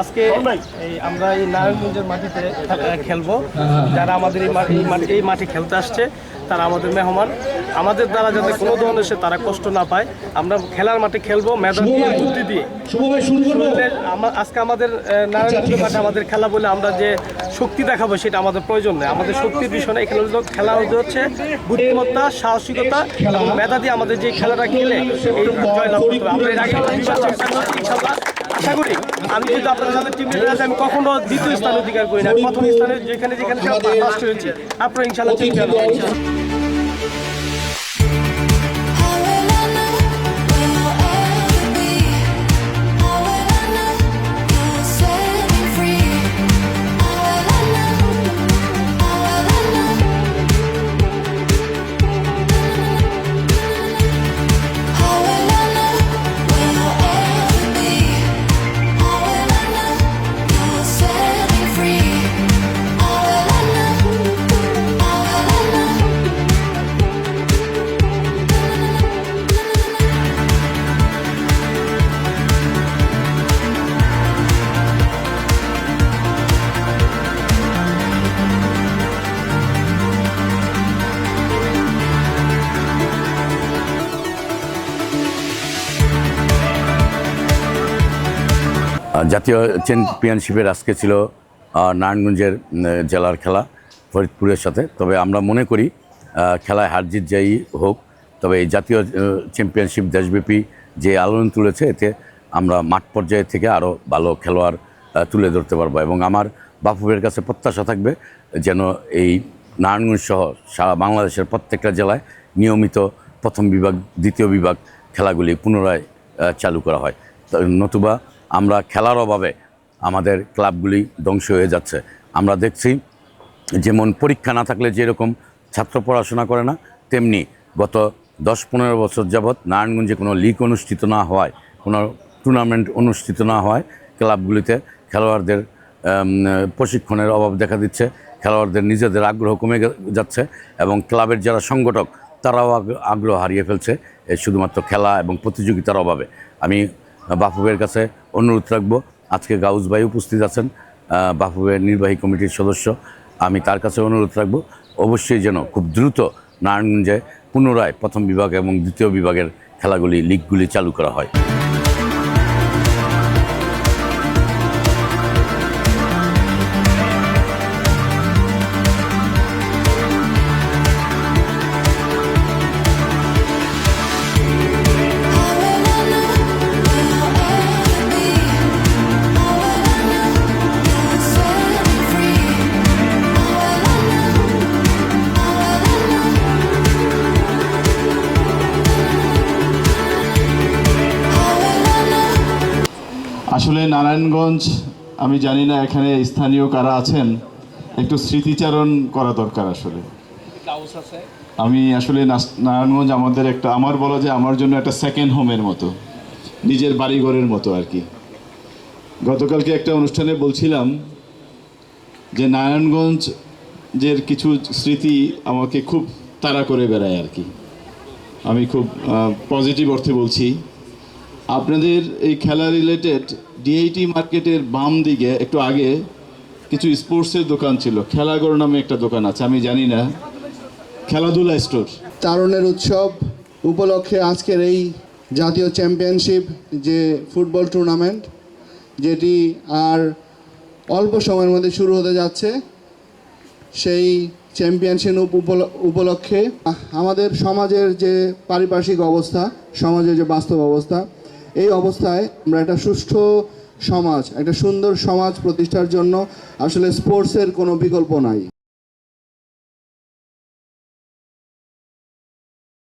আজকে আমরা এই নারায়ণগঞ্জের মাটিতে খেলবো। যারা আমাদের এই মাঠে খেলতে আসছে তারা আমাদের মেহমান। আমাদের দ্বারা যাতে কোনো ধরনের তারা কষ্ট না পায়, আমরা খেলার মাঠে খেলবো মেধা দিয়ে, বুদ্ধি দিয়ে। আজকে আমাদের নারায়ণগঞ্জের মাঠে আমাদের খেলা বলে আমরা যে শক্তি দেখাবো সেটা আমাদের প্রয়োজন নেই। আমাদের শক্তির বিষয় না, এখানে খেলা হচ্ছে বুদ্ধিমত্তা, সাহসিকতা এবং মেধা দিয়ে আমাদের যে খেলাটা খেলে এই জয়লাভ করতে হবে। আমরা এর আগে ইনশাল্লাহ আশা করি আমি কিন্তু আপনাদের সাথে টিম লিডার আছে, আমি কখনো দ্বিতীয় স্থান অধিকার করি না, প্রথম স্থানে যেখানে ফার্স্ট হয়েছি। আপনারা ইনশাল্লাহ জাতীয় চ্যাম্পিয়নশিপের আজকে ছিল নারায়ণগঞ্জের জেলার খেলা ফরিদপুরের সাথে। তবে আমরা মনে করি খেলায় হার জিত যাই হোক, তবে এই জাতীয় চ্যাম্পিয়নশিপ দেশব্যাপী যে আলোড়ন তুলেছে, এতে আমরা মাঠ পর্যায়ে থেকে আরও ভালো খেলোয়াড় তুলে ধরতে পারবো। এবং আমার বাফুফের কাছে প্রত্যাশা থাকবে যেন এই নারায়ণগঞ্জ সহ সারা বাংলাদেশের প্রত্যেকটা জেলায় নিয়মিত প্রথম বিভাগ, দ্বিতীয় বিভাগ খেলাগুলি পুনরায় চালু করা হয়। নতুবা আমরা খেলার অভাবে আমাদের ক্লাবগুলি ধ্বংস হয়ে যাচ্ছে। আমরা দেখছি যেমন পরীক্ষা না থাকলে যেরকম ছাত্র পড়াশোনা করে না, তেমনি গত 10-15 বছর যাবৎ নারায়ণগঞ্জে কোনো লিগ অনুষ্ঠিত না হওয়ায়, কোনো টুর্নামেন্ট অনুষ্ঠিত না হওয়ায় ক্লাবগুলিতে খেলোয়াড়দের প্রশিক্ষণের অভাব দেখা দিচ্ছে, খেলোয়াড়দের নিজেদের আগ্রহ কমে যাচ্ছে এবং ক্লাবের যারা সংগঠক তারাও আগ্রহ হারিয়ে ফেলছে শুধুমাত্র খেলা এবং প্রতিযোগিতার অভাবে। আমি বাফুফের কাছে অনুরোধ রাখব, আজকে গাউস ভাই উপস্থিত আছেন, বাফুফের নির্বাহী কমিটির সদস্য, আমি তার কাছে অনুরোধ রাখব অবশ্যই যেন খুব দ্রুত নারায়ণগঞ্জে পুনরায় প্রথম বিভাগ এবং দ্বিতীয় বিভাগের খেলাগুলি, লিগগুলি চালু করা হয়। আসলে নারায়ণগঞ্জ, আমি জানি না এখানে স্থানীয় কারা আছেন, একটু স্মৃতিচারণ করা দরকার। আসলে আমি আসলে নারায়ণগঞ্জ আমাদের একটা, আমার বলা যায় আমার জন্য একটা সেকেন্ড হোমের মতো, নিজের বাড়িঘরের মতো আর কি। গতকালকে একটা অনুষ্ঠানে বলছিলাম যে নারায়ণগঞ্জের কিছু স্মৃতি আমাকে খুব তাড়া করে বেড়ায় আর কি। আমি খুব পজিটিভ অর্থে বলছি। আপনাদের এই খেলা রিলেটেড ডিআইটি মার্কেটের বাম দিকে একটু আগে কিছু স্পোর্টসের দোকান ছিল, খেলাঘর নামে একটা দোকান আছে, আমি জানি না, খেলাধুলা স্টোর। তারুণের উৎসব উপলক্ষে আজকের এই জাতীয় চ্যাম্পিয়নশিপ যে ফুটবল টুর্নামেন্ট, যেটি আর অল্প সময়ের মধ্যে শুরু হতে যাচ্ছে, সেই চ্যাম্পিয়নশিপ উপলক্ষে আমাদের সমাজের যে পারিপার্শ্বিক অবস্থা, সমাজের যে বাস্তব অবস্থা, এই অবস্থায় আমরা একটা সুষ্ঠু সমাজ, একটা সুন্দর সমাজ প্রতিষ্ঠার জন্য আসলে স্পোর্টসের কোনো বিকল্প নাই।